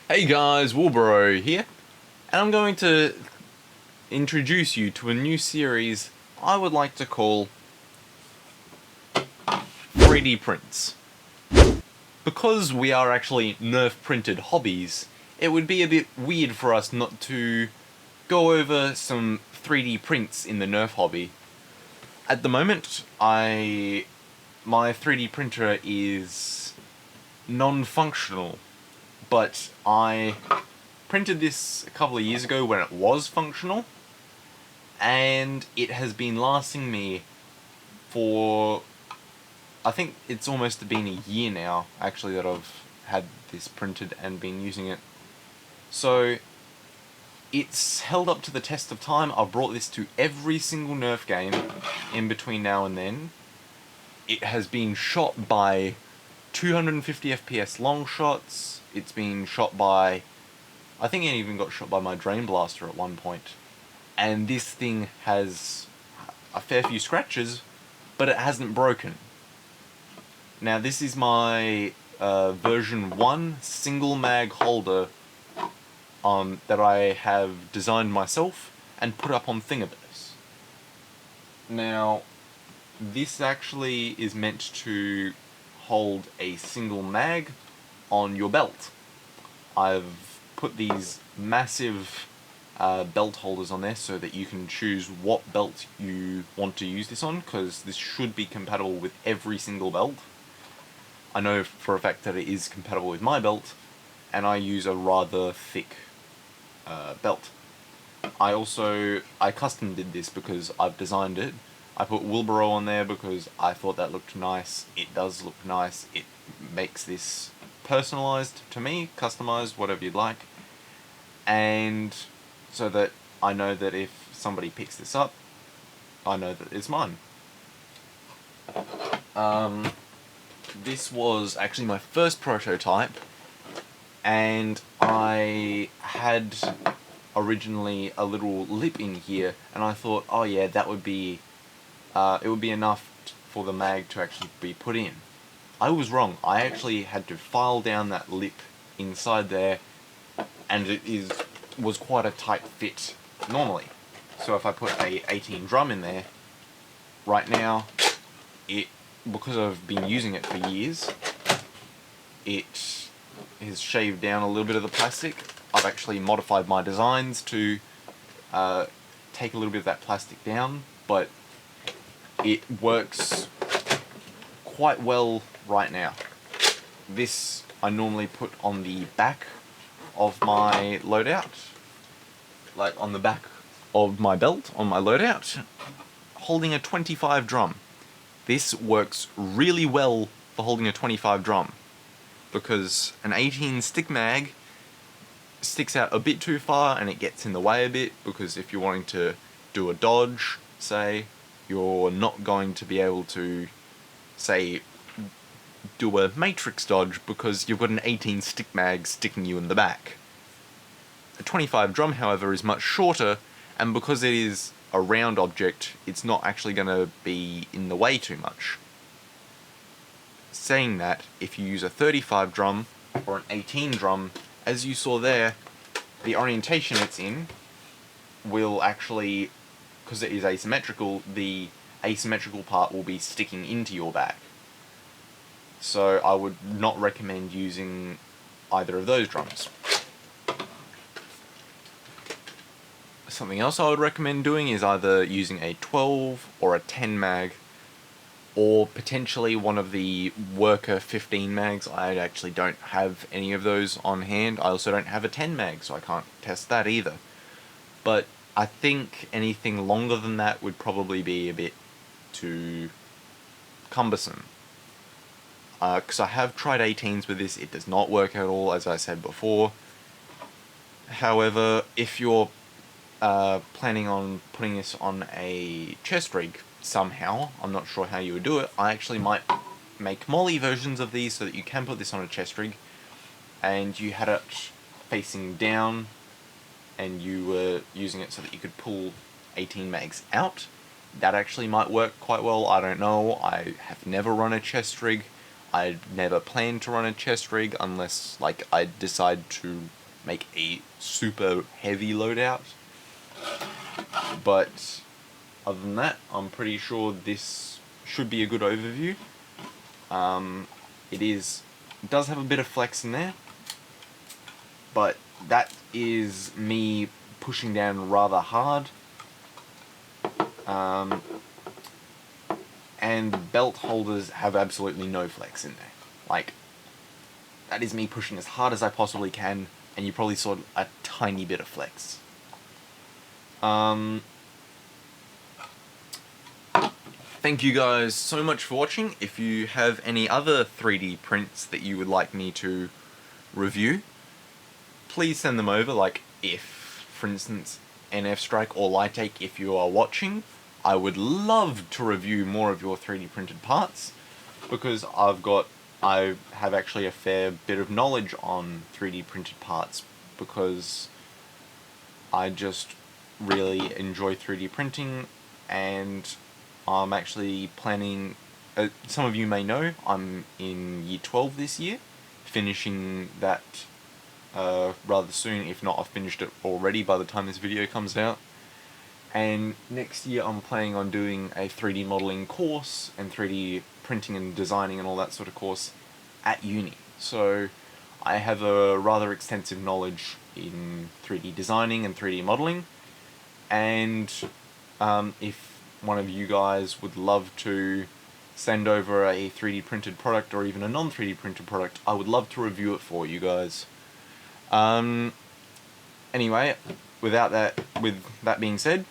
Hey guys, Woolboro here, and I'm going to introduce you to a new series I would like to call 3D Prints. Because we are actually Nerf printed hobbies, it would be a bit weird for us not to go over some 3D prints in the Nerf hobby. At the moment, my 3D printer is non-functional, but I printed this a couple of years ago when it was functional, and it has been lasting me for, I think it's almost been a year now, actually, that I've had this printed and been using it. So, it's held up to the test of time. I've brought this to every single Nerf game in between now and then. It has been shot by 250 FPS long shots. It's been shot by, I think it even got shot by my Drain Blaster at one point. And this thing has a fair few scratches, but it hasn't broken. Now this is my version 1 single mag holder that I have designed myself and put up on Thingiverse. Now this actually is meant to hold a single mag on your belt. I've put these massive belt holders on there so that you can choose what belt you want to use this on, because this should be compatible with every single belt. I know for a fact that it is compatible with my belt, and I use a rather thick belt. I custom did this because I've designed it. I put Wilburo on there because I thought that looked nice. It does look nice. It makes this personalized to me, customized, whatever you'd like. And so that I know that if somebody picks this up, I know that it's mine. This was actually my first prototype, and I had originally a little lip in here, and I thought, oh yeah, that would be, it would be enough for the mag to actually be put in. I was wrong. I actually had to file down that lip inside there, and it was quite a tight fit normally. So if I put a 18 drum in there, right now, because I've been using it for years, it has shaved down a little bit of the plastic. I've actually modified my designs to take a little bit of that plastic down, but it works quite well right now. This I normally put on the back of my loadout, like on the back of my belt on my loadout, holding a 25 drum. This works really well for holding a 25 drum, because an 18 stick mag sticks out a bit too far and it gets in the way a bit, because if you're wanting to do a dodge, say, you're not going to be able to, say, do a matrix dodge because you've got an 18 stick mag sticking you in the back. A 25 drum, however, is much shorter, and because it is a round object, it's not actually going to be in the way too much. Saying that, if you use a 35 drum or an 18 drum, as you saw there, the orientation it's in will actually, because it is asymmetrical, the asymmetrical part will be sticking into your back. So I would not recommend using either of those drums. Something else I would recommend doing is either using a 12 or a 10 mag, or potentially one of the worker 15 mags. I actually don't have any of those on hand. I also don't have a 10 mag, so I can't test that either. But I think anything longer than that would probably be a bit too cumbersome. Because I have tried 18s with this, it does not work at all, as I said before. However, if you're planning on putting this on a chest rig somehow, I'm not sure how you would do it, I actually might make molly versions of these so that you can put this on a chest rig, and you had it facing down, and you were using it so that you could pull 18 mags out. That actually might work quite well. I don't know. I have never run a chest rig. I never plan to run a chest rig unless like I decide to make a super heavy loadout. But other than that, I'm pretty sure this should be a good overview. It does have a bit of flex in there, but that is me pushing down rather hard. And the belt holders have absolutely no flex in there. Like, that is me pushing as hard as I possibly can, and you probably saw a tiny bit of flex. Thank you guys so much for watching. If you have any other 3D prints that you would like me to review, please send them over. Like, if, for instance, NF Strike or Lightake, if you are watching, I would love to review more of your 3D printed parts, because I have actually a fair bit of knowledge on 3D printed parts, because I just really enjoy 3D printing, and I'm actually planning, some of you may know, I'm in year 12 this year, finishing that rather soon. If not, I've finished it already by the time this video comes out. And next year I'm planning on doing a 3D modeling course and 3D printing and designing and all that sort of course at uni. So I have a rather extensive knowledge in 3D designing and 3D modeling, and if one of you guys would love to send over a 3D printed product or even a non-3D printed product, I would love to review it for you guys. Anyway, with that being said,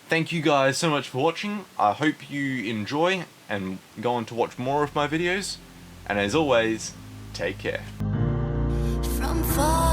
thank you guys so much for watching. I hope you enjoy and go on to watch more of my videos, and as always, take care. From far